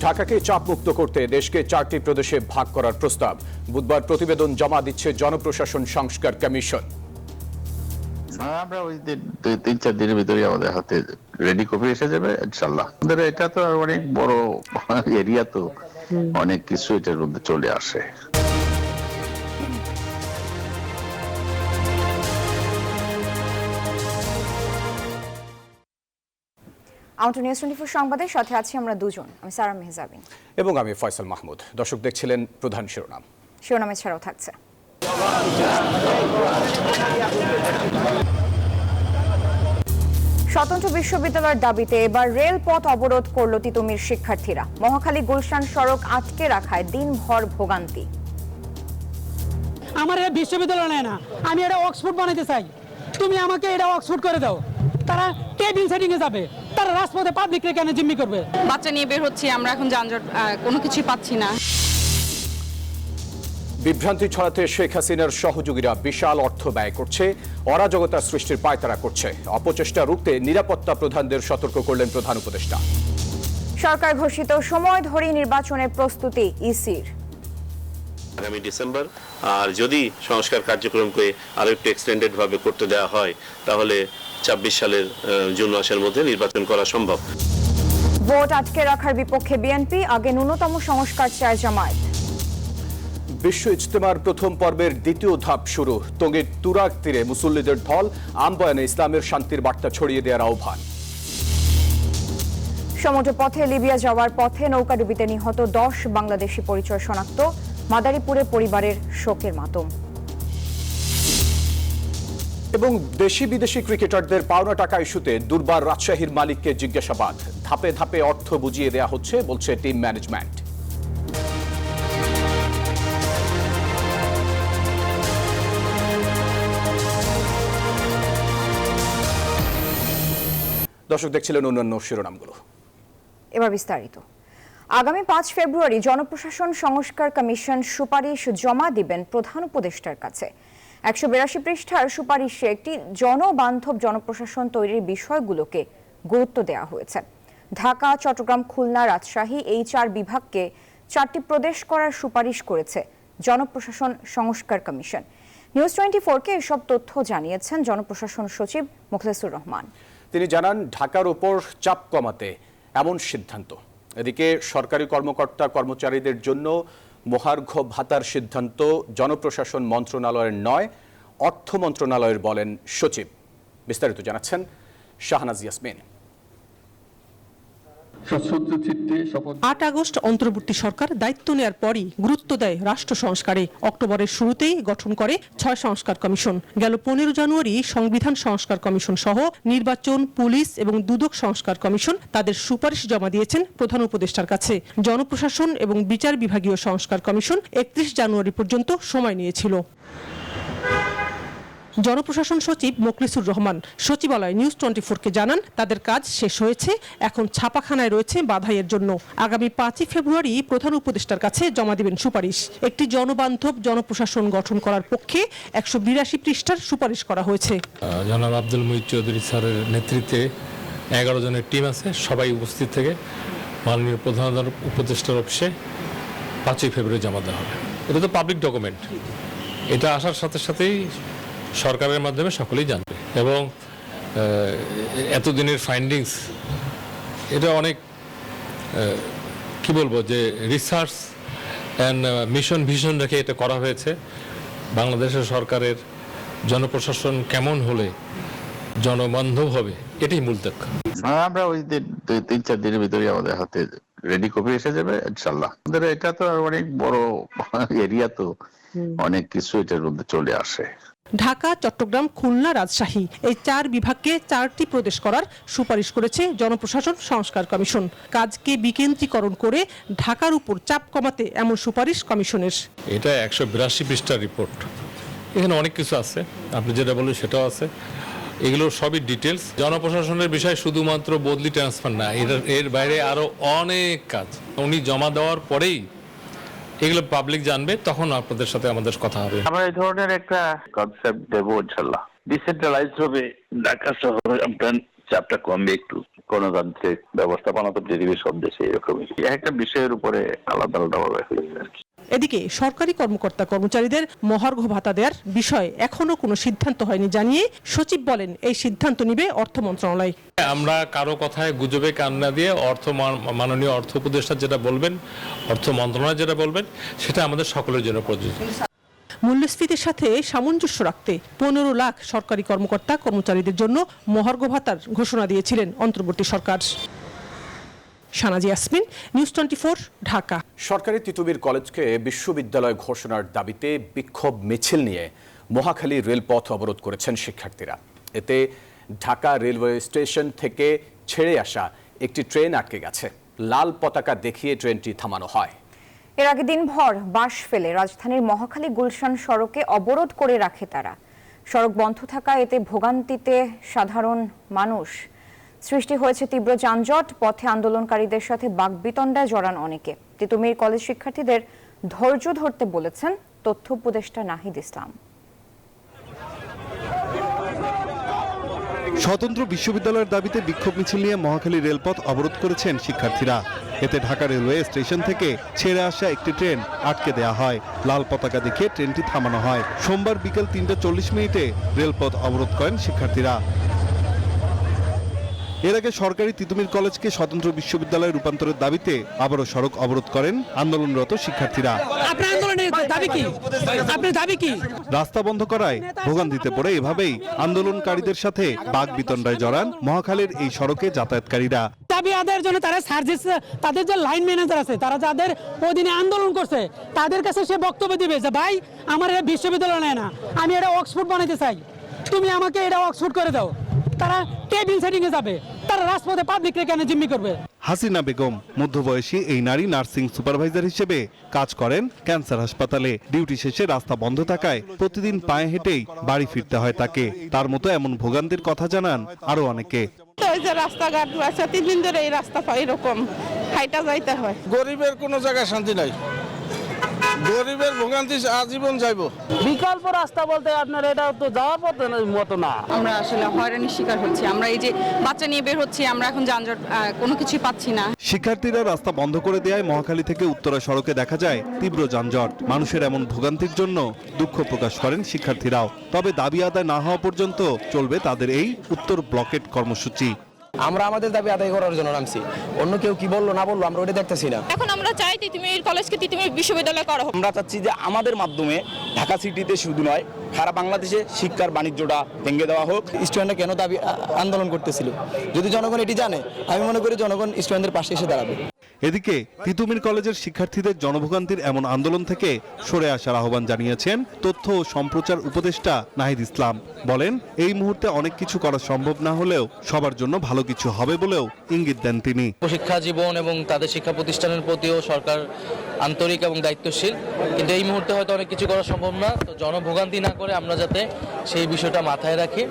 ঢাকাকে চাপমুক্ত করতে দেশকে 4টি প্রদেশে ভাগ করার প্রস্তাব। বুধবার প্রতিবেদন জমা দিচ্ছে জনপ্রশাসন সংস্কার কমিশন। আমরা ওই 3-4 দিনের ভিতরে আমাদের হাতে রেডি কপি এসে যাবে ইনশাআল্লাহ। আমাদের এটা তো অনেক বড় এরিয়া, তো অনেক কিছু এটার মধ্যে চলে আসে। আমন্ত্রণ নিউজ 24 সংবাদের সাথে আছি আমরা দুজন, আমি সারা মেহজাবিন এবং আমি ফয়সাল মাহমুদ। দর্শক দেখছিলেন প্রধান শিরোনাম। শিরোনামে ছাড়াও থাকছে স্বতন্ত্র বিশ্ববিদ্যালয়ের দাবিতে এবার রেলপথ অবরোধ করল তিতুমির শিক্ষার্থীরা। মহাখালী গুলশান সড়ক আটকে রাখায় দিনভর ভোগান্তি। আমার এটা বিশ্ববিদ্যালয় নেয় না, আমি এটা অক্সফোর্ড বানাইতে চাই, তুমি আমাকে এটা অক্সফোর্ড করে দাও। তারা কেবিন সেটিং এ যাবে, তারা রাজপথে পাবলিক রে কেন জিম্মি করবে? বাচ্চা নিয়ে বের হচ্ছি আমরা, এখন যানজট কোনো কিছুই পাচ্ছি না। বিভ্রান্তি ছড়াতে শেখ হাসিনার সহযোগীরা বিশাল অর্থ ব্যয় করছে, অরাজকতা সৃষ্টির পায়তারা করছে। অপচেষ্টা রুখতে নিরাপত্তা প্রধানদের সতর্ক করলেন প্রধান উপদেষ্টা। সরকার ঘোষিত সময় ধরেই নির্বাচনের প্রস্তুতি ইসির। আগামী ডিসেম্বর, আর যদি সংস্কার কার্যক্রমকে আরো একটু এক্সটেন্ডেড ভাবে করতে দেওয়া হয় তাহলে 26 সালের জুন মাসের মধ্যে নির্বাচন করা সম্ভব। ভোট আটকে রাখার বিপক্ষে বিএনপি, আগে ন্যূনতম সংস্কার চায় জামায়াত। বিশ্ব ইজতেমার প্রথম পর্বের দ্বিতীয় ধাপ শুরু। টঙ্গীর তুরাগ তীরে মুসল্লিদের ঢল, আমবয়ানে ইসলামের শান্তির বার্তা ছড়িয়ে দেওয়ার আহ্বান। সমুদ্র পথে লিবিয়া যাওয়ার পথে নৌকাডুবিতে নিহত 10 বাংলাদেশি পরিচয় শনাক্ত। মাদারীপুরে পরিবারের শোকের মাতম। এবং দেশি বিদেশি ক্রিকেটারদের পাওনা টাকা ইস্যুতে দুর্বার রাজশাহীর মালিককে জিজ্ঞাসাবাদ। ধাপে ধাপে অর্থ বুঝিয়ে দেয়া হচ্ছে বলছে টিম ম্যানেজমেন্ট। দর্শক দেখছিলেন অন্যান্য শিরোনামগুলো। এবার বিস্তারিত। আগামী 5 ফেব্রুয়ারি জনপ্রশাসন সংস্কার কমিশন সুপারিশ জমা দিবেন প্রধান উপদেষ্টার কাছে। 182 পৃষ্ঠার সুপারিশে একটি জনবান্ধব জনপ্রশাসন তৈরির বিষয়গুলোকে গুরুত্ব দেওয়া হয়েছে। ঢাকা, চট্টগ্রাম, খুলনা, রাজশাহী এই 4 বিভাগকে 4টি প্রদেশ করার সুপারিশ করেছে জনপ্রশাসন সংস্কার কমিশন। নিউজ 24-কে এসব তথ্য জানিয়েছেন জনপ্রশাসন সচিব মুখলেসুর রহমান। তিনি জানান, ঢাকার উপর চাপ কমাতে এমন সিদ্ধান্ত। এদিকে সরকারি কর্মকর্তা কর্মচারীদের জন্য মহার্ঘ ভাতার সিদ্ধান্ত জনপ্রশাসন মন্ত্রণালয়ের নয়, অর্থ মন্ত্রণালয়ের বলেন সচিব। বিস্তারিত জানাচ্ছেন শাহনাজ ইয়াসমিন। 8 আগস্ট অন্তর্বর্তী সরকার দায়িত্ব নেয়ার পরই গুরুত্ব দেয় রাষ্ট্র সংস্কারে। অক্টোবরের শুরুতেই গঠন করে 6 সংস্কার কমিশন। গেল 15 জানুয়ারি সংবিধান সংস্কার কমিশন সহ নির্বাচন, পুলিশ এবং দুদক সংস্কার কমিশন তাদের সুপারিশ জমা দিয়েছেন প্রধান উপদেষ্টার কাছে। জনপ্রশাসন এবং বিচার বিভাগীয় সংস্কার কমিশন 31 জানুয়ারি পর্যন্ত সময় নিয়েছিল। জনপ্রশাসন সচিব মুখলেসুর রহমান সচিবালয় নিউজ 24-কে জানান, তাদের কাজ শেষ হয়েছে, এখন ছাপাখানায় রয়েছে বাধাইয়ের জন্য। আগামী 5 ফেব্রুয়ারি প্রধান উপদেষ্টার কাছে জমা দিবেন সুপারিশ। একটি জনবান্ধব জনপ্রশাসন গঠন করার পক্ষে 182 পৃষ্ঠার সুপারিশ করা হয়েছে। জনাব আব্দুল মুহিত চৌধুরী স্যারের নেতৃত্বে 11 জনের টিম আছে, সবাই উপস্থিত থেকে মাননীয় প্রধান উপদেষ্টার অফিসে 5 ফেব্রুয়ারি জমা দেওয়া হবে। এটা তো পাবলিক ডকুমেন্ট, এটা আসার সাথে সাথেই সরকারের মাধ্যমে সকলেই জানবে এবং এতদিনের ফাইন্ডিংস এটা অনেক কি বলবো যে রিসার্চ অ্যান্ড মিশন ভিশন রেখে এটা করা হয়েছে। বাংলাদেশের সরকারের জনপ্রশাসন কেমন হলে জনবান্ধব হবে, এটাই মূল লক্ষ্য। আমরা ওই 3-4 দিনের ভিতরে আমাদের হাতে রেডি কপি এসে যাবে ইনশাআল্লাহ। আমাদের এটা তো অনেক বড় এরিয়া, তো অনেক কিছু এটার মধ্যে চলে আসে। ঢাকা, চট্টগ্রাম, খুলনা, রাজশাহী এই 4 বিভাগকে 4টি প্রদেশ করার সুপারিশ করেছে জনপ্রশাসন সংস্কার কমিশন। কাজকে বিকেন্দ্রীকরণ করে ঢাকার উপর চাপ কমাতে এমন সুপারিশ কমিশনের। এটা 182 পৃষ্ঠার রিপোর্ট, এখানে অনেক কিছু আছে, আপনি যেটা বললেন সেটাও আছে। এগুলো সবই ডিটেলস। জনপ্রশাসনের বিষয় শুধুমাত্র বদলি ট্রান্সফার না, এর বাইরে আরো অনেক কাজ। উনি জমা দেওয়ার পরেই এগুলো পাবলিক জানবে, তখন আপনাদের সাথে আমাদের কথা হবে। আমরা এই ধরনের একটা কনসেপ্ট দেবো ইনশাআল্লাহ। ডিসেন্ট্রালাইজড হবে, ঢাকা শহরে আপনার চাপটা কমবে একটু। গণতান্ত্রিক ব্যবস্থাপনা তো পৃথিবীর সব দেশে এরকমই, একটা বিষয়ের উপরে আলাদা আলাদা ভাবে হয়েছে আর কি। এদিকে সরকারি কর্মকর্তা কর্মচারীদের মহার্ঘ ভাতা দেওয়ার বিষয়ে এখনো কোনো সিদ্ধান্ত হয়নি জানিয়ে সচিব বলেন এই সিদ্ধান্ত নেবে অর্থ মন্ত্রণালয়। আমরা কারো কথায় গুজবে কান না দিয়ে মাননীয় অর্থ উপদেষ্টা যেটা বলবেন, অর্থ মন্ত্রণালয় যেটা বলবেন, সেটা আমাদের সকলের জন্য প্রযোজ্য। মূল্যস্ফীতির সাথে সামঞ্জস্য রাখতে 15 লাখ সরকারি কর্মকর্তা কর্মচারীদের জন্য মহার্ঘ ভাতার ঘোষণা দিয়েছিলেন অন্তর্বর্তী সরকার। শানাজি ইয়াসমিন, নিউজ 24, ঢাকা। সরকারি তিতুমির কলেজকে বিশ্ববিদ্যালয় ঘোষণার দাবিতে বিক্ষোভ মিছিল নিয়ে মহাখালী রেলপথ অবরোধ করেছেন শিক্ষার্থীরা। এতে ঢাকা রেলওয়ে স্টেশন থেকে ছেড়ে আসা একটি ট্রেন আটকে গেছে। লাল পতাকা দেখিয়ে ট্রেনটি থামানো হয়। এর আগে দিনভর বাস ফেলে রাজধানীর মহাখালী গুলশান সড়কে অবরোধ করে রাখে তারা। সড়ক বন্ধ থাকা এতে ভোগান্তিতে সাধারণ মানুষ। সৃষ্টি হয়েছে তীব্র যানজট, পথে আন্দোলনকারীদের সাথে বাকবিতণ্ডায় জড়ান অনেকে। তিতুমির কলেজ শিক্ষার্থীদের ধৈর্য ধরতে বলেছেন তথ্য উপদেষ্টা নাহিদ ইসলাম। স্বতন্ত্র বিশ্ববিদ্যালয়ের দাবিতে বিক্ষোভ মিছিল নিয়ে মহাখালী রেলপথ অবরোধ করেছেন শিক্ষার্থীরা। এতে ঢাকা রেলওয়ে স্টেশন থেকে ছেড়ে আসা একটি ট্রেন আটকে দেয়া হয়। লাল পতাকা দেখিয়ে ট্রেনটি থামানো হয়। সোমবার বিকেল 3:40 রেলপথ অবরোধ করেন শিক্ষার্থীরা। এর আগে সরকারি তিতুমির কলেজকে স্বতন্ত্র বিশ্ববিদ্যালয়ে রূপান্তরের দাবিতে আবারও সড়ক অবরোধ করেন আন্দোলনরত শিক্ষার্থীরা। রাস্তা বন্ধ করায় ভোগান্তিতে পড়ে এভাবেই আন্দোলনকারীদের সাথে বাকবিতণ্ডায় জড়ান মহাখালীর এই সড়কে যাতায়াতকারীরা। দাবি আদায়ের জন্য তারা সার্ভিস, তাদের যে লাইন ম্যানেজার আছে, তারা যাদের অধীনে আন্দোলন করছে, তাদের কাছে সে বক্তব্য দিবে যে ভাই আমার এটা বিশ্ববিদ্যালয় নেয় না, আমি এটা অক্সফোর্ড বানাইতে চাই, তুমি আমাকে এটা অক্সফোর্ড করে দাও। তারা টেবিল সেটিং এ যাবে, তারা রাজপথে পাবলিককে কেন জিম্মি করবে? হাসিনা বেগম মধ্যবয়সী এই নারী নার্সিং সুপারভাইজার হিসেবে কাজ করেন ক্যান্সার হাসপাতালে। ডিউটি শেষে রাস্তা বন্ধ থাকায় প্রতিদিন পায়ে হেঁটেই বাড়ি ফিরতে হয় তাকে। তার মতো এমন ভোগান্তির কথা জানান আরো অনেকে। ওই যে রাস্তাঘাট আছে, 3 দিন ধরে এই রাস্তা এরকম হাইটা যাইতে হয়। গরিবের কোনো জায়গায় শান্তি নাই, গরিবের ভোগান্তি আজীবন যাইব। বিকল্প রাস্তা বলতে আপনার এটা তো যাওয়ার মতো না। আমরা আসলে হয়রানির শিকার হচ্ছি। আমরা এই যে বাচ্চা নিয়ে বের হচ্ছি, আমরা এখন যানজট কোনো কিছুই পাচ্ছি না। শিক্ষার্থীরা রাস্তা বন্ধ করে দেওয়ায় মহাখালী থেকে উত্তরা সড়কে দেখা যায় তীব্র যানজট। মানুষের এমন ভোগান্তির জন্য দুঃখ প্রকাশ করেন শিক্ষার্থীরাও। তবে দাবি আদায় না হওয়া পর্যন্ত চলবে তাদের এই উত্তর ব্লকেট কর্মসূচি। আমরা আমাদের দাবি আদায় করার জন্য নামছি, অন্য কেউ কি বললো না বললো আমরা ওটা দেখতেছি না। এখন আমরা চাই তিতুমির কলেজকে তিতুমির বিশ্ববিদ্যালয় করা হোক। আমরা চাচ্ছি যে আমাদের মাধ্যমে ঢাকা সিটিতে শুধু নয়, সারা বাংলাদেশে শিক্ষার বাণিজ্যটা ভেঙে দেওয়া হোক। স্টুডেন্টরা কেন দাবি আন্দোলন করতেছিল, যদি জনগণ এটি জানে, আমি মনে করি জনগণ স্টুডেন্টদের পাশে এসে দাঁড়াবে। এদিকে তিতুমির কলেজের শিক্ষার্থীদের জনভোগান্তির এমন আন্দোলন থেকে সরে আসার আহ্বান জানিয়েছেন তথ্য ও সম্প্রচার উপদেষ্টা নাহিদ ইসলাম। বলেন এই মুহূর্তে অনেক কিছু করা সম্ভব না হলেও সবার জন্য ভালো কিছু হবে বলেও ইঙ্গিত দেন তিনি। শিক্ষা জীবন এবং তাদের শিক্ষা প্রতিষ্ঠানের প্রতিও সরকার আন্তরিক এবং দায়িত্বশীল, কিন্তু এই মুহূর্তে হয়তো অনেক কিছু করা সম্ভব না। তো জনভোগান্তি না করে আমরা যাতে সেই বিষয়টা মাথায় রাখি,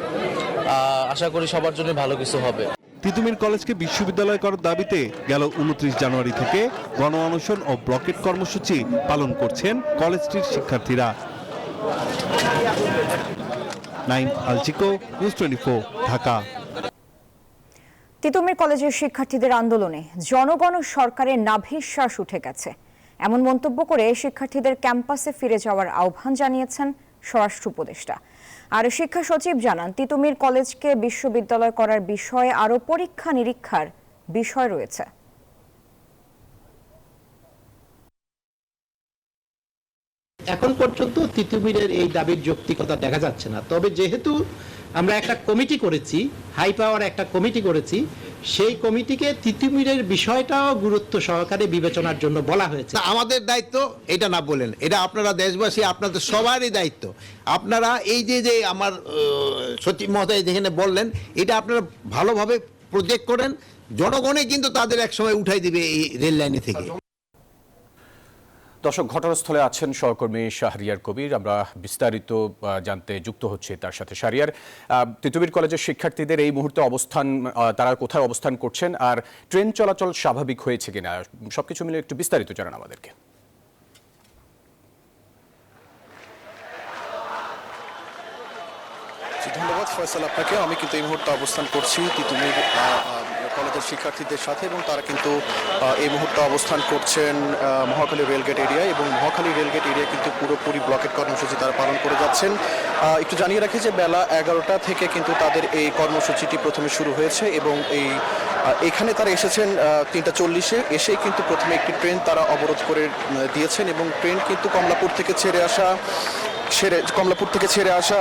আশা করি সবার জন্য ভালো কিছু হবে। তিতুমির কলেজকে বিশ্ববিদ্যালয় করার দাবিতে গেল 29 জানুয়ারি থেকে গণ অনশন ও ব্লকেট কর্মসূচি পালন করছেন কলেজটির শিক্ষার্থীরা। নাইম আলচিকো, নিউজ 24, ঢাকা। তিতুমির কলেজের শিক্ষার্থীদের আন্দোলনে জনগণ সরকারের নাভিশ্বাস উঠে গেছে, এমন মন্তব্য করে শিক্ষার্থীদের ক্যাম্পাসে ফিরে যাওয়ার আহ্বান জানিয়েছেন স্বরাষ্ট্র উপদেষ্টা। আর শিক্ষা সচিব জানান তিতুমির কলেজকে বিশ্ববিদ্যালয় করার বিষয়ে আরো পরীক্ষা নিরীক্ষার বিষয় রয়েছে। এখন পর্যন্ত তিতুমিরের এই দাবির যৌক্তিকতা দেখা যাচ্ছে না। তবে যেহেতু আমরা একটা কমিটি করেছি, হাই পাওয়ার একটা কমিটি করেছি, সেই কমিটিকে তিতুমিরের বিষয়টাও গুরুত্ব সহকারে বিবেচনার জন্য বলা হয়েছে। আমাদের দায়িত্ব এটা না বলেন, এটা আপনারা দেশবাসী, আপনাদের সবারই দায়িত্ব। আপনারা এই যে আমার সচিব মহোদয় যেখানে বললেন, এটা আপনারা ভালোভাবে প্রজেক্ট করেন, জনগণে কিন্তু তাদের একসময় উঠাই দিবে এই রেল লাইনে থেকে। দর্শক, ঘটনাস্থলে আছেন সহকর্মী শাহরিয়ার কবির। আমরা বিস্তারিত জানতে যুক্ত হচ্ছে তার সাথে। শাহরিয়ার, তিতুমির কলেজের শিক্ষার্থীদের এই মুহূর্তে অবস্থান, তারা কোথায় অবস্থান করছেন, আর ট্রেন চলাচল স্বাভাবিক হয়েছে কিনা, সবকিছু মিলে একটু বিস্তারিত জানান আমাদেরকে। ধন্যবাদ ফয়সাল আপনাকে। আমি কিন্তু এই মুহূর্তে অবস্থান করছি তিতুমির কলেজের শিক্ষার্থীদের সাথে এবং তারা কিন্তু এই মুহূর্তে অবস্থান করছেন মহাখালী রেলগেট এরিয়ায় এবং মহাখালী রেলগেট এরিয়া কিন্তু পুরোপুরি ব্লকেট কর্মসূচি তারা পালন করে যাচ্ছেন। একটু জানিয়ে রাখি যে বেলা 11টা থেকে কিন্তু তাদের এই কর্মসূচিটি প্রথমে শুরু হয়েছে এবং এখানে তারা এসেছেন 3:40-এ এসেই কিন্তু প্রথমে একটি ট্রেন তারা অবরোধ করে দিয়েছেন এবং ট্রেন কিন্তু কমলাপুর থেকে ছেড়ে আসা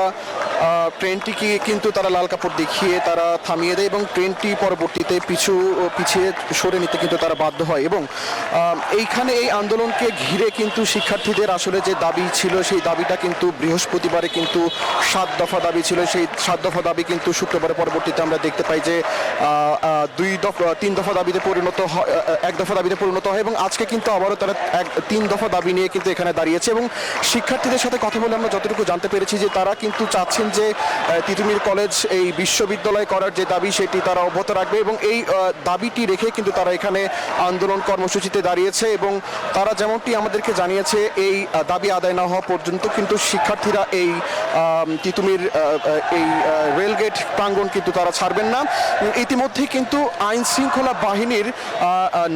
ট্রেনটিকে কিন্তু তারা লাল কাপড় দেখিয়ে তারা থামিয়ে দেয় এবং ট্রেনটি পরবর্তীতে পিছিয়ে সরে নিতে কিন্তু তারা বাধ্য হয় এবং এইখানে এই আন্দোলনকে ঘিরে কিন্তু শিক্ষার্থীদের আসলে যে দাবি ছিল সেই দাবিটা কিন্তু বৃহস্পতিবারে কিন্তু 7 দফা দাবি ছিল, সেই 7 দফা দাবি কিন্তু শুক্রবারে পরবর্তীতে আমরা দেখতে পাই যে 3 দফা দাবিতে পরিণত হয়, 1 দফা দাবিতে পরিণত হয় এবং আজকে কিন্তু আবারও তারা 3 দফা দাবি নিয়ে কিন্তু এখানে দাঁড়িয়েছে এবং শিক্ষার্থীদের সাথে কথা বলে আমরা যতটুকু জানতে পেরেছি যে তারা কিন্তু চাচ্ছেন যে তিতুমির কলেজ এই বিশ্ববিদ্যালয় করার যে দাবি সেটি তারা অব্যাহত রাখবে এবং এই দাবিটি রেখে কিন্তু তারা এখানে আন্দোলন কর্মসূচিতে দাঁড়িয়েছে এবং তারা যেমনটি আমাদেরকে জানিয়েছে এই দাবি আদায় না হওয়া পর্যন্ত কিন্তু শিক্ষার্থীরা এই তিতুমির এই রেলগেট প্রাঙ্গণ কিন্তু তারা ছাড়বেন না। ইতিমধ্যেই কিন্তু আইন শৃঙ্খলা বাহিনীর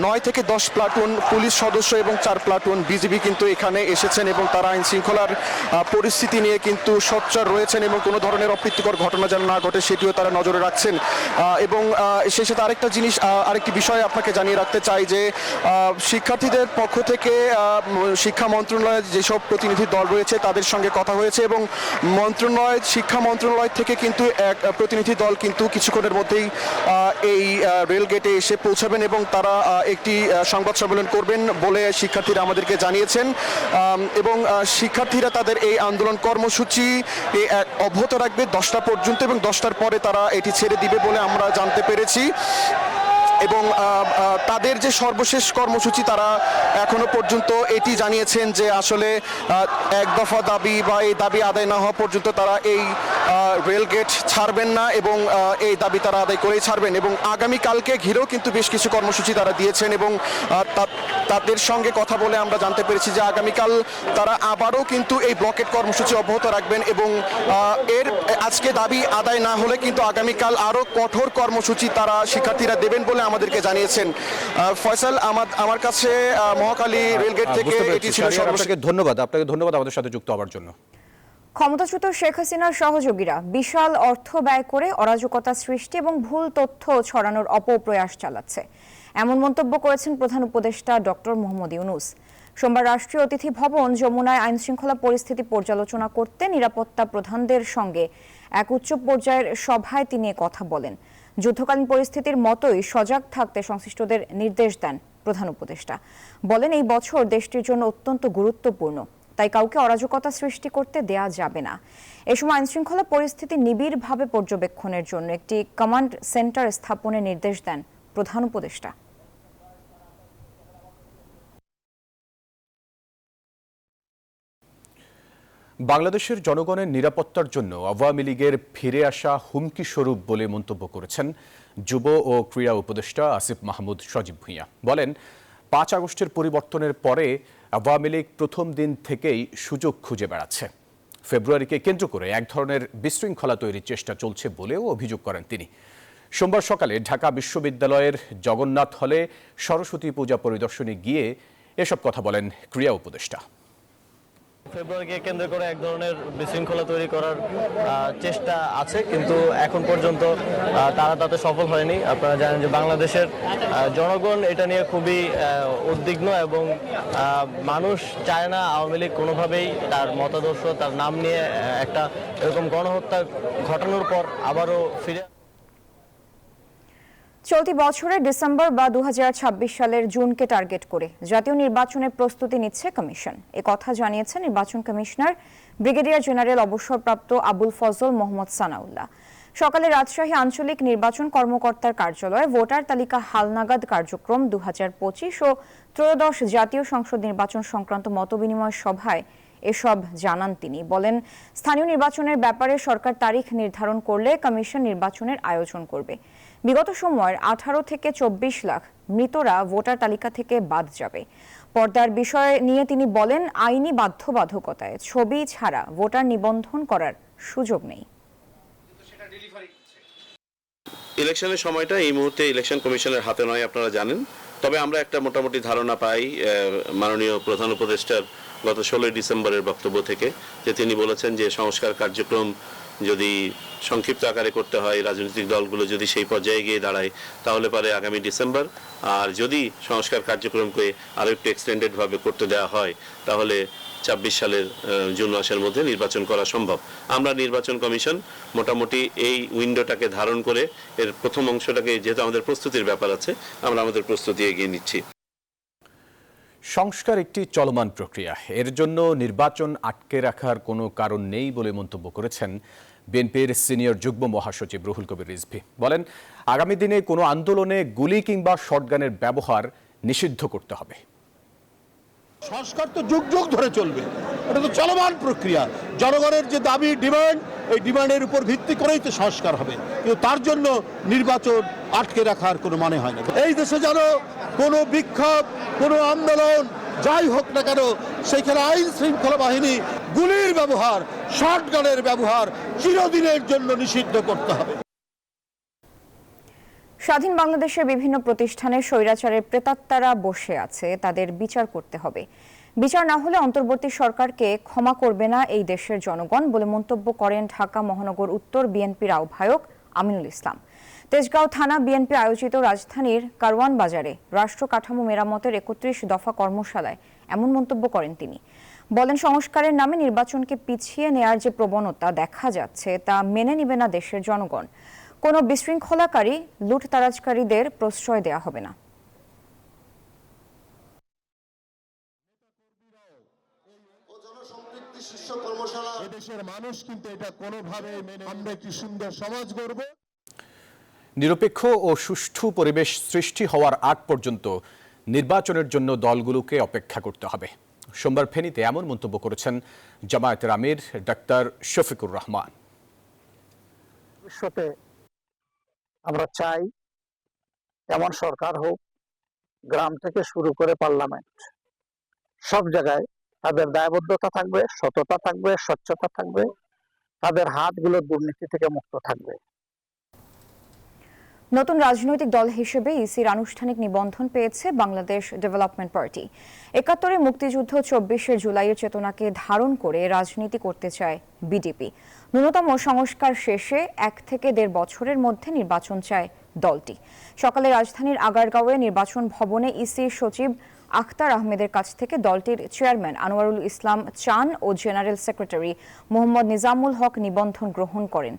9 থেকে 10 প্লাটুন পুলিশ সদস্য এবং 4 প্লাটুন বিজিবি কিন্তু এখানে এসেছেন এবং তারা আইন শৃঙ্খলার পরিস্থিতি নিয়ে কিন্তু সোচ্চার রয়েছেন এবং কোনো ধরনের অপ্রীতিকর ঘটনা যেন না ঘটে সেটিও তারা নজরে রাখছেন। এবং সেই সাথে আরেকটি বিষয় আপনাকে জানিয়ে রাখতে চাই যে শিক্ষার্থীদের পক্ষ থেকে শিক্ষা মন্ত্রণালয়ের যেসব প্রতিনিধি দল রয়েছে তাদের সঙ্গে কথা হয়েছে এবং শিক্ষা মন্ত্রণালয় থেকে কিন্তু এক প্রতিনিধি দল কিন্তু কিছুক্ষণের মধ্যেই এই রেলগেটে এসে পৌঁছাবেন এবং তারা একটি সংবাদ সম্মেলন করবেন বলে শিক্ষার্থীরা আমাদেরকে জানিয়েছেন এবং শিক্ষার্থীরা তাদের এই আন্দোলন কর্মসূচি অব্যাহত রাখবে 10টা পর্যন্ত এবং 10টার পরে তারা এটি ছেড়ে দিবে বলে আমরা জানতে পেরেছি এবং তাদের যে সর্বশেষ কর্মসূচি তারা এখনো পর্যন্ত এটি জানিয়েছেন যে আসলে 1 দফা দাবি বা এই দাবি আদায় না হওয়া পর্যন্ত তারা এই রেলগেট ছাড়বেন না এবং এই দাবি তারা আদায় করেই ছাড়বেন এবং আগামীকালকে ঘিরেও কিন্তু বেশ কিছু কর্মসূচি তারা দিয়েছেন এবং তাদের সঙ্গে কথা বলে আমরা জানতে পেরেছি যে আগামীকাল তারা আবারও কিন্তু এই ব্লকেট কর্মসূচি অব্যাহত রাখবেন এবং আজকে দাবি আদায় না হলে কিন্তু আগামীকাল আরও কঠোর কর্মসূচি তারা শিক্ষার্থীরা দেবেন বলে আমাদেরকে জানিয়েছেন। ফয়সাল, আমার কাছে মহাখালী রেলগেট থেকে এটি ছিল। আপনাকে ধন্যবাদ আমাদের সাথে যুক্ত হওয়ার জন্য। ক্ষমতাচ্যুত শেখ হাসিনার সহযোগীরা বিশাল অর্থ ব্যয় করে অরাজকতা সৃষ্টি এবং ভুল তথ্য ছড়ানোর অপপ্রয়াস চালাচ্ছে, এমন মন্তব্য করেছেন প্রধান উপদেষ্টা ডক্টর মোহাম্মদ ইউনূস। সোমবার রাষ্ট্রীয় অতিথি ভবন যমুনায় আইনশৃঙ্খলা পরিস্থিতি পর্যালোচনা করতে নিরাপত্তা প্রধানদের সঙ্গে এক উচ্চ পর্যায়ের সভায় তিনি কথা বলেন। যুদ্ধকালীন পরিস্থিতির মতোই সজাগ থাকতে সংশ্লিষ্টদের নির্দেশ দেন প্রধান উপদেষ্টা। বলেন, এই বছর দেশটির জন্য অত্যন্ত গুরুত্বপূর্ণ, তাই কাউকে অরাজকতা সৃষ্টি করতে দেয়া যাবে না। এ সময় আইনশৃঙ্খলা পরিস্থিতি নিবিড়ভাবে পর্যবেক্ষণের জন্য একটি কমান্ড সেন্টার স্থাপনের নির্দেশ দেন প্রধান উপদেষ্টা। বাংলাদেশের জনগণের নিরাপত্তার জন্য আওয়ামী লীগের ফিরে আসা হুমকি স্বরূপ বলে মন্তব্য করেছেন যুব ও ক্রীড়া উপদেষ্টা আসিফ মাহমুদ সজীব ভুঁইয়া। বলেন, 5 আগস্টের পরিবর্তনের পরে আওয়ামী লীগ প্রথম দিন থেকেই সুযোগ খুঁজে বেড়াচ্ছে। ফেব্রুয়ারিকে কেন্দ্র করে এক ধরনের বিশৃঙ্খলা তৈরির চেষ্টা চলছে বলেও অভিযোগ করেন তিনি। সোমবার সকালে ঢাকা বিশ্ববিদ্যালয়ের জগন্নাথ হলে সরস্বতী পূজা পরিদর্শনে গিয়ে এসব কথা বলেন ক্রীড়া উপদেষ্টা। ফেব্রুয়ারিকে কেন্দ্র করে এক ধরনের বিশৃঙ্খলা তৈরি করার চেষ্টা আছে, কিন্তু এখন পর্যন্ত তারা তাতে সফল হয়নি। আপনারা জানেন যে বাংলাদেশের জনগণ এটা নিয়ে খুবই উদ্বিগ্ন এবং মানুষ চায় না আওয়ামী লীগ কোনোভাবেই তার মতাদর্শ, তার নাম নিয়ে একটা এরকম গণহত্যা ঘটানোর পর আবারও ফিরে। চলতি বছরের ডিসেম্বর বা 2026 সালের জুনকে টার্গেট করে জাতীয় নির্বাচনের প্রস্তুতি নিচ্ছে কমিশন। এ কথা জানিয়েছেন নির্বাচন কমিশনার ব্রিগেডিয়ার জেনারেল অবসরপ্রাপ্ত আবুল ফজল মোহাম্মদ সানাউল্লাহ। সকালে রাজশাহী আঞ্চলিক নির্বাচন কর্মকর্তার কার্যালয়ে ভোটার তালিকা হালনাগাদ কার্যক্রম 2025 ও ত্রয়োদশ জাতীয় সংসদ নির্বাচন সংক্রান্ত মতবিনিময় সভায় এসব জানান তিনি। বলেন, স্থানীয় নির্বাচনের ব্যাপারে সরকার তারিখ নির্ধারণ করলে কমিশন নির্বাচনের আয়োজন করবে। বিগত সময়ের 18 থেকে 24 লাখ মৃতরা ভোটার তালিকা থেকে বাদ যাবে। পর্দার বিষয় নিয়ে তিনি বলেন, আইনি বাধ্যবাধকতায় ছবি ছাড়া ভোটার নিবন্ধন করার সুযোগ নেই। ইলেকশনের সময়টা এই মুহূর্তে ইলেকশন কমিশনের হাতে নয়, আপনারা জানেন। তবে আমরা একটা মোটামুটি ধারণা পাই মাননীয় প্রধান উপদেষ্টার গত 16 ডিসেম্বরের বক্তব্য থেকে, যে তিনি বলেছেন যে সংস্কার কার্যক্রম যদি সংক্ষিপ্ত আকারে করতে হয়, রাজনৈতিক দলগুলো যদি সেই পর্যায়ে গিয়ে দাঁড়ায়, তাহলে পারে আগামী ডিসেম্বর। আর যদি সংস্কার কার্যক্রমকে আরও একটু এক্সটেন্ডেড ভাবে করতে দেওয়া হয়, তাহলে 26 সালের জুন মাসের মধ্যে নির্বাচন করা সম্ভব। আমরা নির্বাচন কমিশন মোটামুটি এই উইন্ডোটাকে ধারণ করে এর প্রথম অংশটাকে, যেহেতু আমাদের প্রস্তুতির ব্যাপার আছে, আমরা আমাদের প্রস্তুতি এগিয়ে নিচ্ছি। সংস্কার একটি চলমান প্রক্রিয়া, এর জন্য নির্বাচন আটকে রাখার কোনো কারণ নেই বলে মন্তব্য করেছেন বিএনপির সিনিয়র যুগ্ম মহাসচিব রুহুল কবির রিজভী। বলেন, আগামী দিনে কোনো আন্দোলনে গুলি কিংবা শটগানের ব্যবহার নিষিদ্ধ করতে হবে। সংস্কার তো যুগ যুগ ধরে চলবে, এটা তো চলমান প্রক্রিয়া। জনগণের যে দাবি, ডিমান্ড, এই ডিমান্ডের উপর ভিত্তি করেই তো সংস্কার হবে, কিন্তু তার জন্য নির্বাচন আটকে রাখার কোনো মানে হয় না। এই দেশে যেন কোনো বিক্ষোভ, কোনো আন্দোলন যাই হোক না কেন, সেখানে আইন শৃঙ্খলা বাহিনী গুলির ব্যবহার, শটগানের ব্যবহার চিরদিনের জন্য নিষিদ্ধ করতে হবে। স্বাধীন বাংলাদেশের বিভিন্ন প্রতিষ্ঠানে স্বৈরাচারের প্রেতাত্মারা বসে আছে, তাদের বিচার করতে হবে। বিচার না হলে অন্তর্বর্তী সরকারকে ক্ষমা করবে না এই দেশের জনগণ বলে মন্তব্য করেন ঢাকা মহানগর উত্তর বিএনপির আহ্বায়ক আমিনুল ইসলাম। তেজগাঁও থানা বিএনপি আয়োজিত রাজধানীর কারওয়ান বাজারে রাষ্ট্র কাঠামো মেরামতের 31 দফা কর্মশালায় এমন মন্তব্য করেন তিনি। বলেন, সংস্কারের নামে নির্বাচনকে পিছিয়ে নেয়ার যে প্রবণতা দেখা যাচ্ছে তা মেনে নিবে না দেশের জনগণ। কোনো বিশৃঙ্খলাকারী, লুটতারাজকারীদের প্রশ্রয় দেয়া হবে না। নিরপেক্ষ ও সুষ্ঠু পরিবেশ সৃষ্টি হওয়ার আগ পর্যন্ত নির্বাচনের জন্য দলগুলোকে অপেক্ষা করতে হবে। সোমবার ফেনীতে এমন মন্তব্য করেছেন জামায়াতের আমির ডাক্তার শফিকুর রহমান। ভবিষ্যতে আমরা চাই এমন সরকার হোক, গ্রাম থেকে শুরু করে পার্লামেন্ট, সব জায়গায় তাদের দায়বদ্ধতা থাকবে, সততা থাকবে, স্বচ্ছতা থাকবে, তাদের হাতগুলো দুর্নীতি থেকে মুক্ত থাকবে। নতুন রাজনৈতিক দল হিসেবে ইসির আনুষ্ঠানিক নিবন্ধন পেয়েছে বাংলাদেশ ডেভেলপমেন্ট পার্টি। ৭১ মুক্তিযুদ্ধ ২৪ জুলাইয়ের চেতনাকে ধারণ করে রাজনীতি করতে চায় বিডিপি। ন্যূনতম সংস্কার শেষে ১ থেকে ১.৫ বছরের মধ্যে নির্বাচন চায় দলটি। সকালে রাজধানীর আগারগাঁওয়ে নির্বাচন ভবনে ইসির সচিব আখতার আহমেদের কাছ থেকে দলটির চেয়ারম্যান আনোয়ারুল ইসলাম চান ও জেনারেল সেক্রেটারি মোহাম্মদ নিজামুল হক নিবন্ধন গ্রহণ করেন।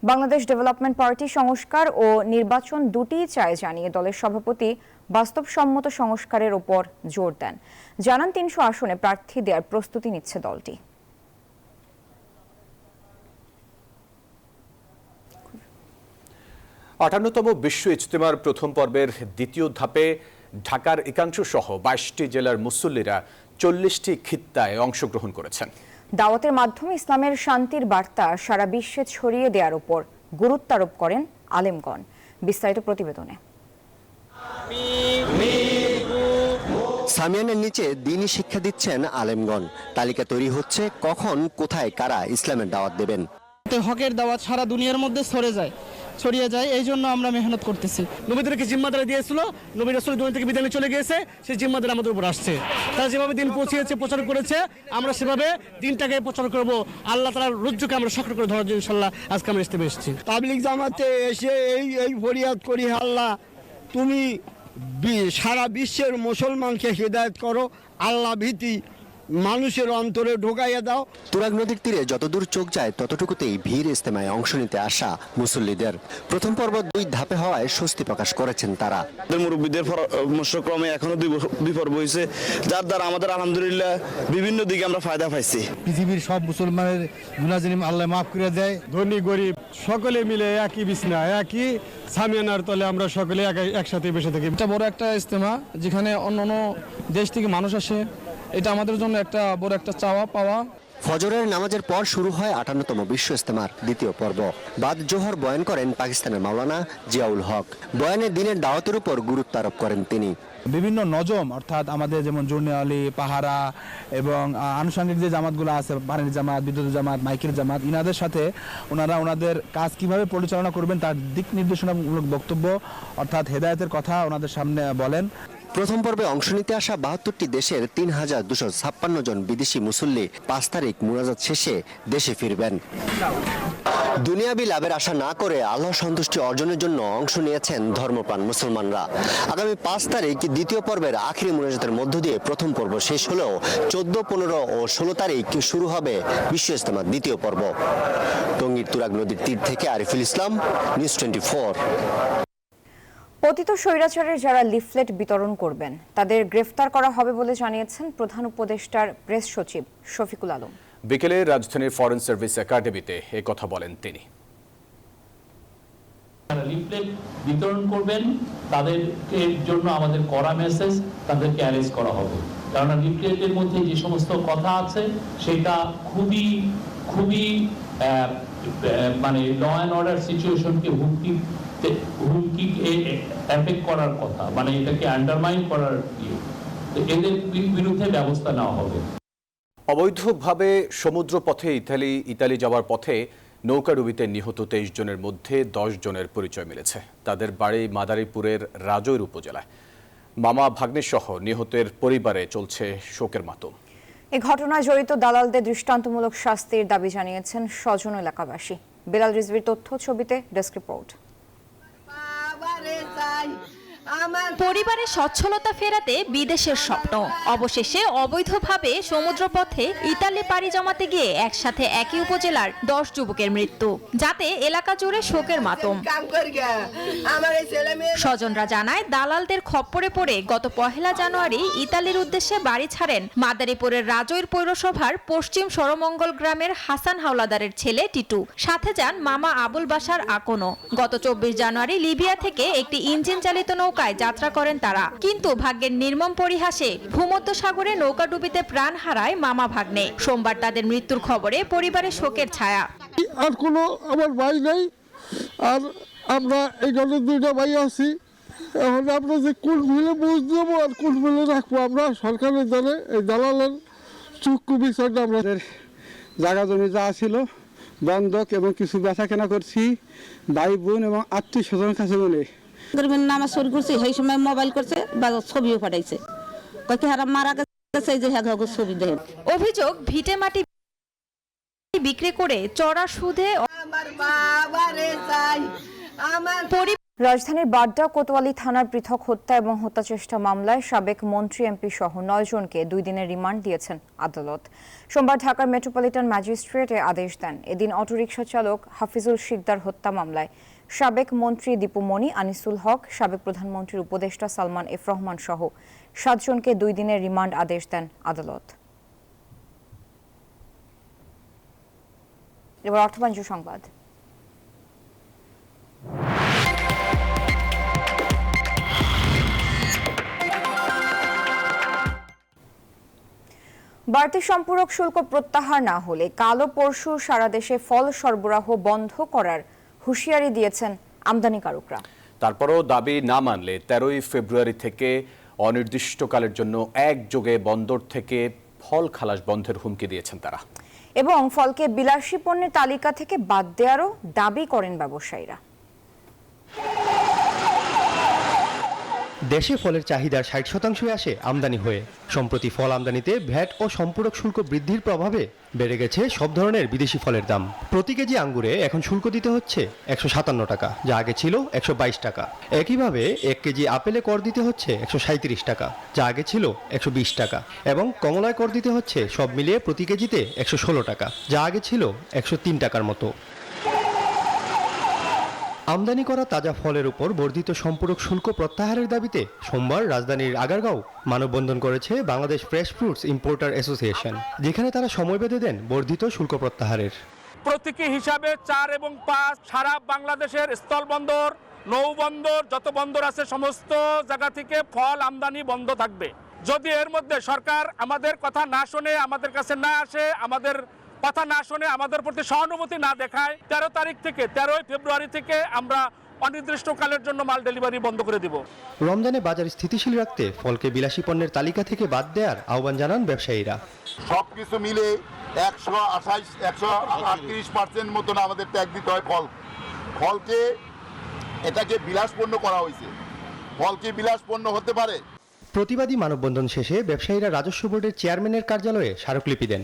বাংলাদেশ ডেভেলপমেন্ট পার্টি সংস্কার ও নির্বাচন দুটিই চায় জানিয়ে দলের সভাপতি বাস্তবসম্মত সংস্কারের ওপর জোর দেন। জানান, ৩০০ আসনে প্রার্থী দেওয়ার প্রস্তুতি নিচ্ছে দলটি। আটান্নতম বিশ্ব ইজতেমার প্রথম পর্বের দ্বিতীয় ধাপে ঢাকার একাংশ সহ ২২টি জেলার মুসল্লিরা ৪০টি খিত্তায় অংশগ্রহণ করেছেন। দাওয়াতের মাধ্যমে ইসলামের শান্তির বার্তা সারা বিশ্বে ছড়িয়ে দেওয়ার উপর গুরুত্ব আরোপ করেন আলেমগণ। বিস্তারিত প্রতিবেদনে। সামিয়ানের নিচে দ্বীনি শিক্ষা দিচ্ছেন আলেমগণ। তালিকা তৈরি হচ্ছে কখন, কোথায়, কারা ইসলামের দাওয়াত দেবেন। হকের দাওয়াত সারা দুনিয়ার মধ্যে ছড়িয়ে যায়, এই জন্য আমরা মেহনত করতেছি। নবীদেরকে জিম্মাদারি দিয়েছিল, নবী রাসূল দুনিয়া থেকে বিদায় চলে গিয়েছে, সেই জিম্মাদারি আমাদের উপর আসছে। তারা যেভাবে দিন পৌঁছিয়েছে, প্রচার করেছে, আমরা সেভাবে দিনটাকে প্রচার করব। আল্লাহ তাআলার রজ্জুকে আমরা শক্ত করে ধরার জন্য ইনশাআল্লাহ আজকে আমরা ইজতেমায় এসেছি। তাবলীগ জামাতে এসে এই ফরিয়াদ করি, আল্লাহ তুমি সারা বিশ্বের মুসলমানকে হিদায়াত করো, আল্লাহ ভীতি মানুষের অন্তরে ঢোকাইয়া দাও। তুরাগ নদীর তীরে যতদূর চোখ যায় ততটুকুতেই ভিড় ইজতেমায় অংশ নিতে আসা মুসল্লিদের। প্রথম পর্ব ২ ধাপে হওয়ায় স্বস্তি প্রকাশ করেছেন তারা। মুরব্বীদের পরামর্শক্রমে এখনো ২ পর্ব হয়েছে, যার দ্বারা আমাদের আলহামদুলিল্লাহ বিভিন্ন দিকে আমরা ফায়দা পাইছি। পৃথিবীর সব মুসলমানের গুনাহ যেন আল্লাহ মাফ করে দেয়। ধনী গরিব সকলে মিলে একই বিছনা, একই সামিয়ানার তলে আমরা সকলে একসাথে বসে থাকি। এটা বড় একটা ইজতেমা, যেখানে অন্যান্য দেশ থেকে মানুষ আসে, এটা আমাদের জন্য একটা বড় একটা চাওয়া পাওয়া। ফজরের নামাজের পর শুরু হয় ৫৮তম বিশ্ব ইজতেমার দ্বিতীয় পর্ব। বাদ জোহর বয়ান করেন পাকিস্তানের মাওলানা জিয়াউল হক। বয়ানে দ্বীনের দাওয়াতের উপর গুরুত্ব আরোপ করেন তিনি। বিভিন্ন নজম অর্থাৎ আমাদের যেমন জুনিয়ালি পাহারা এবং আনুষঙ্গিক যে জামাতগুলো আছে, পানির জামাত, বিদ্যুৎ জামাত, মাইকেল জামাত, ইনাদের সাথে ওনারা ওনাদের কাজ কিভাবে পরিচালনা করবেন তার দিক নির্দেশনামূলক বক্তব্য অর্থাৎ হেদায়েতের কথা ওনাদের সামনে বলেন। প্রথম পর্বে অংশ নিতে আসা 72টি দেশের ৩,২56 জন বিদেশি মুসল্লি 5 তারিখ মুনাজাত শেষে দেশে ফিরবেন। দুনিয়াবি লাভের আশা না করে আল্লাহ সন্তুষ্টি অর্জনের জন্য অংশ নিয়েছেন ধর্মপ্রাণ মুসলমানরা। আগামী 5 তারিখ দ্বিতীয় পর্বের আখিরি মুনাজাতের মধ্য দিয়ে প্রথম পর্ব শেষ হলেও 14, 15 ও 16 তারিখ শুরু হবে বিশ্ব ইজতেমার দ্বিতীয় পর্ব। টঙ্গীর তুরাগ নদীর তীর থেকে আরিফুল ইসলাম, নিউজ 24। পতিত স্বৈরাচারের যারা লিফলেট বিতরণ করবেন তাদের গ্রেফতার করা হবে বলে জানিয়েছেন প্রধান উপদেষ্টার প্রেস সচিব শফিকুল আলম। বিকেলে রাজধানীর ফরেন সার্ভিস একাডেমিতে এই কথা বলেন তিনি। যারা লিফলেট বিতরণ করবেন তাদের জন্য আমাদের কড়া মেসেজ, তাদেরকে অ্যারেস্ট করা হবে। কারণ লিফলেটের মধ্যে যে সমস্ত কথা আছে সেটা খুবই খুবই মানে ল অ্যান্ড অর্ডার সিচুয়েশনকে হুমকি এফেক্ট করার কথা, মানে এটাকে আন্ডারমাইন করার এদের বিরুদ্ধে ব্যবস্থা নেওয়া হবে। অবৈধভাবে সমুদ্রপথে ইতালি যাওয়ার পথে নৌকাডুবিতে নিহত 23 জনের মধ্যে 10 জনের পরিচয় মিলেছে। তাদের বাড়ি মাদারীপুরের রাজৈর উপজেলায়। মামা ভাগ্নে সহ নিহতের পরিবারে চলছে শোকের মাতম। এই ঘটনায় জড়িত দালালদের দৃষ্টান্তমূলক শাস্তির দাবি জানিয়েছেন স্বজন এলাকাবাসী। বেলাল রিজভির তথ্য, ছবিতে ডেস্ক রিপোর্ট। পরিবারের সচ্ছলতা ফেরাতে বিদেশের স্বপ্ন, অবশেষে অবৈধভাবে সমুদ্রপথে ইতালি পাড়ি জমাতে গিয়ে একসাথে একই উপজেলার 10 যুবকের মৃত্যু, যাতে এলাকা জুড়ে শোকের মাতম। স্বজনরা জানায়, দালালদের খপ্পরে পড়ে গত 1 জানুয়ারি ইতালির উদ্দেশ্যে বাড়ি ছাড়েন মাদারীপুরের রাজৈর পৌরসভার পশ্চিম সরমঙ্গল গ্রামের হাসান হাওলাদারের ছেলে টিটু। সাথে যান মামা আবুল বাশার আকনো। গত 24 জানুয়ারি লিবিয়া থেকে একটি ইঞ্জিন চালিত নৌকায় যাত্রা করেন তারা, কিন্তু ভাগ্যের নির্মম পরিহাসে ভূমধ্যসাগরে নৌকাডুবিতে প্রাণ হারায় মামা ভাগ্নে। সোমবার তাদের মৃত্যুর খবরে পরিবারের শোকের ছায়া। আর কোনো আমার ভাই নাই, আর আমরা এখানে 2টা ভাই আছি। এখন আমরা যে কোন মিলে বুঝ দেবো আর কোন মিলে রাখবো, আমরা সরকারের দ্বারা এই দালালের চুক্তি বিচারটা আমাদের জায়গা জমি যা ছিল বন্ধক এবং কিছু বেচা কেনা করছি ভাই বোন এবং আত্মীয় স্বজনের কাছে বলে নামাজ শুরু করছে, সেই সময় মোবাইল করছে বা ছবিও পাঠাইছে, মারা গেছে যে ছবি দেখেন। অভিযোগ, ভিটে মাটি বিক্রি করে চড়া সুদে রাজধানীর বাড্ডা কোতোয়ালি থানার পৃথক হত্যা এবং হত্যাচেষ্টা মামলায় সাবেক মন্ত্রী, এমপি সহ 9 জনকে 2 দিনের রিমান্ড দিয়েছেন আদালত। সোমবার ঢাকার মেট্রোপলিটন ম্যাজিস্ট্রেট আদেশ দেন। এদিন অটোরিকশা চালক হাফিজুল শিকদার হত্যা মামলায় সাবেক মন্ত্রী দীপু মনি, আনিসুল হক, সাবেক প্রধানমন্ত্রীর উপদেষ্টা সালমান এফ রহমান সহ 7 জনকে 2 দিনের রিমান্ড আদেশ দেন আদালত। এবার অর্থবাণিজ্য সংবাদ। বাড়তি সম্পূরক শুল্ক প্রত্যাহার না হলে কালো পরশু সারা দেশে ফল সরবরাহ বন্ধ করার হুঁশিয়ারি দিয়েছেন আমদানিকারকরা। তারপরও দাবি না মানলে 13 ফেব্রুয়ারি থেকে অনির্দিষ্টকালের জন্য একযোগে বন্দর থেকে ফল খালাস বন্ধের হুমকি দিয়েছেন তারা, এবং ফলকে বিলাসী পণ্যের তালিকা থেকে বাদ দেওয়ারও দাবি করেন ব্যবসায়ীরা। দেশে ফলের চাহিদার 60% আসে আমদানি হয়ে। সম্প্রতি ফল আমদানিতে ভ্যাট ও সম্পূরক শুল্ক বৃদ্ধির প্রভাবে বেড়ে গেছে সব ধরনের বিদেশি ফলের দাম। প্রতি কেজি আঙ্গুরে এখন শুল্ক দিতে হচ্ছে 157 টাকা, যা আগে ছিল 122 টাকা। একইভাবে 1 কেজি আপেলে কর দিতে হচ্ছে 137 টাকা, যা আগে ছিল 120 টাকা, এবং কমলায় কর দিতে হচ্ছে সব মিলিয়ে প্রতি কেজিতে 116 টাকা, যা আগে ছিল 103 টাকার মতো। আমদানি করা তাজা ফলের উপর বর্ধিত সম্পূরক শুল্ক প্রত্যাহারের দাবিতে সোমবার রাজধানীর আগারগাঁও মানববন্ধন করেছে Bangladesh fresh fruits importer association, যেখানে তারা সময় বেঁধে দেন বর্ধিত শুল্ক প্রত্যাহারের। প্রতীকী হিসাবে 4 এবং 5 সারা বাংলাদেশের স্থলবন্দর, নৌবন্দর, যত বন্দর আছে সমস্ত জায়গা থেকে ফল আমদানি বন্ধ থাকবে। যদি এর মধ্যে সরকার আমাদের কথা না শুনে, আমাদের কাছে না আসে, আমাদের কথা না শুনে, আমাদের প্রতি সহানুভূতি না দেখায়, 13 ফেব্রুয়ারি থেকে আমরা অনির্দিষ্টকালের জন্য মাল ডেলিভারি বন্ধ করে দিব। রমজানে বাজার স্থিতিশীল রাখতে ফলকে বিলাসী পণ্যের তালিকা থেকে বাদ দেওয়ার আহ্বান জানান ব্যবসায়ীরা। সবকিছু মিলে 138% মতন আমাদের ট্যাক্স দিতে হয়। ফলকে এটাকে বিলাস পণ্য করা হয়েছে, ফলকে বিলাস পণ্য হতে পারে। প্রতিবাদী মানববন্ধন শেষে ব্যবসায়ীরা রাজস্ব বোর্ডের চেয়ারম্যানের কার্যালয়ে স্মারকলিপি দেন।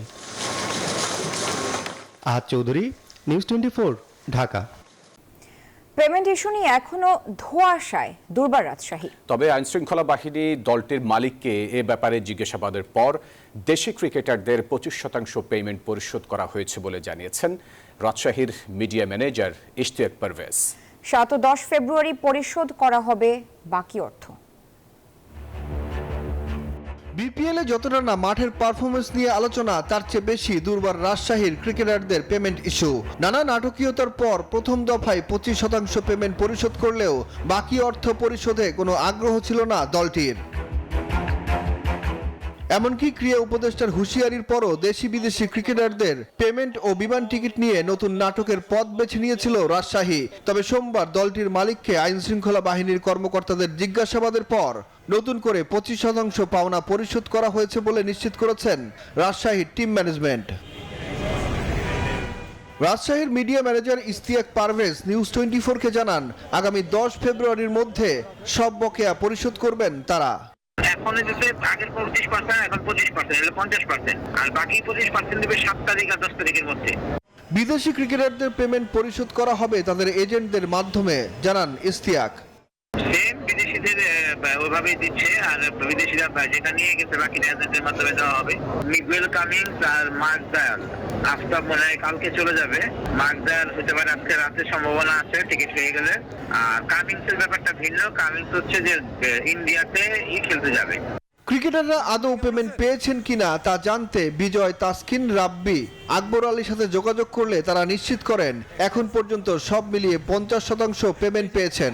Ahad Chowdhury, News 24, Dhaka. Payment issue নিয়ে এখনো ধোঁয়াশায় দুর্বার রাজশাহী। তবে আইনশৃঙ্খলা বাহিনী দলটির মালিককে এ ব্যাপারে জিজ্ঞাসাবাদের পর দেশি ক্রিকেটারদের 25% পেমেন্ট পরিশোধ করা হয়েছে বলে জানিয়েছেন রাজশাহীর মিডিয়া ম্যানেজার ইশতিয়াক পারভেজ। 7 ও 10 ফেব্রুয়ারি পরিশোধ করা হবে বাকি অর্থ। বিপিএলে যতটা না মাঠের পারফরমেন্স নিয়ে আলোচনা, তার চেয়ে বেশি দুর্বার রাজশাহীর ক্রিকেটারদের পেমেন্ট ইস্যু। নানা নাটকীয়তার পর প্রথম দফায় 25% পেমেন্ট পরিশোধ করলেও বাকি অর্থ পরিশোধে কোনো আগ্রহ ছিল না দলটির। এমনকি ক্রীড়া উপদেষ্টার হুঁশিয়ারির পরও দেশি বিদেশি ক্রিকেটারদের পেমেন্ট ও বিমান টিকিট নিয়ে নতুন নাটকের পথ বেছে নিয়েছিল রাজশাহী। তবে সোমবার দলটির মালিককে আইনশৃঙ্খলা বাহিনীর কর্মকর্তাদের জিজ্ঞাসাবাদের পর নতুন করে 25% পাওনা পরিশোধ করা হয়েছে বলে নিশ্চিত করেছেন রাজশাহীর টিম ম্যানেজমেন্ট। রাজশাহীর media manager Ishtiaq Parvez News 24-কে জানান, আগামী 10 ফেব্রুয়ারির মধ্যে সব বকেয়া পরিশোধ করবেন তারা। এখন হচ্ছে আগের 25%, এখন 25%, 50%, আর বাকি 25% দেবে 7 তারিখ আর 10 তারিখের মধ্যে। বিদেশি ক্রিকেটারদের পেমেন্ট পরিশোধ করা হবে তাদের এজেন্টদের মাধ্যমে, জানান ইশতিয়াক। সেম বিদেশিদের ওইভাবেই দিচ্ছে, আর বিদেশিরা যেটা নিয়ে গেছে বাকি এজেন্টের মাধ্যমে দেওয়া হবে। মিগুয়েল কামিংস আর মার্ক ডায়াল আফটার মনে হয় কালকে চলে যাবে। মার্ক ডায়াল হতে পারে আজকে রাতে, সম্ভাবনা আছে টিকিট পেয়ে গেলে। আর কামিংসের ব্যাপারটা ভিন্ন, কামিংস হচ্ছে যে ইন্ডিয়াতে খেলতে যাবে। ক্রিকেটাররা আদৌ পেমেন্ট পেয়েছেন কিনা তা জানতে বিজয়, তাসকিন, রাব্বি, আকবর আলীর সাথে যোগাযোগ করলে তারা নিশ্চিত করেন এখন পর্যন্ত সব মিলিয়ে 50% পেমেন্ট পেয়েছেন।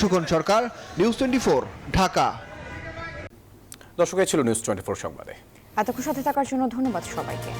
সুখন সরকার, নিউজ 24, ঢাকা। দর্শক, ছিল নিউজ 24 সংবাদে। এতক্ষণ সাথে থাকার জন্য ধন্যবাদ সবাইকে।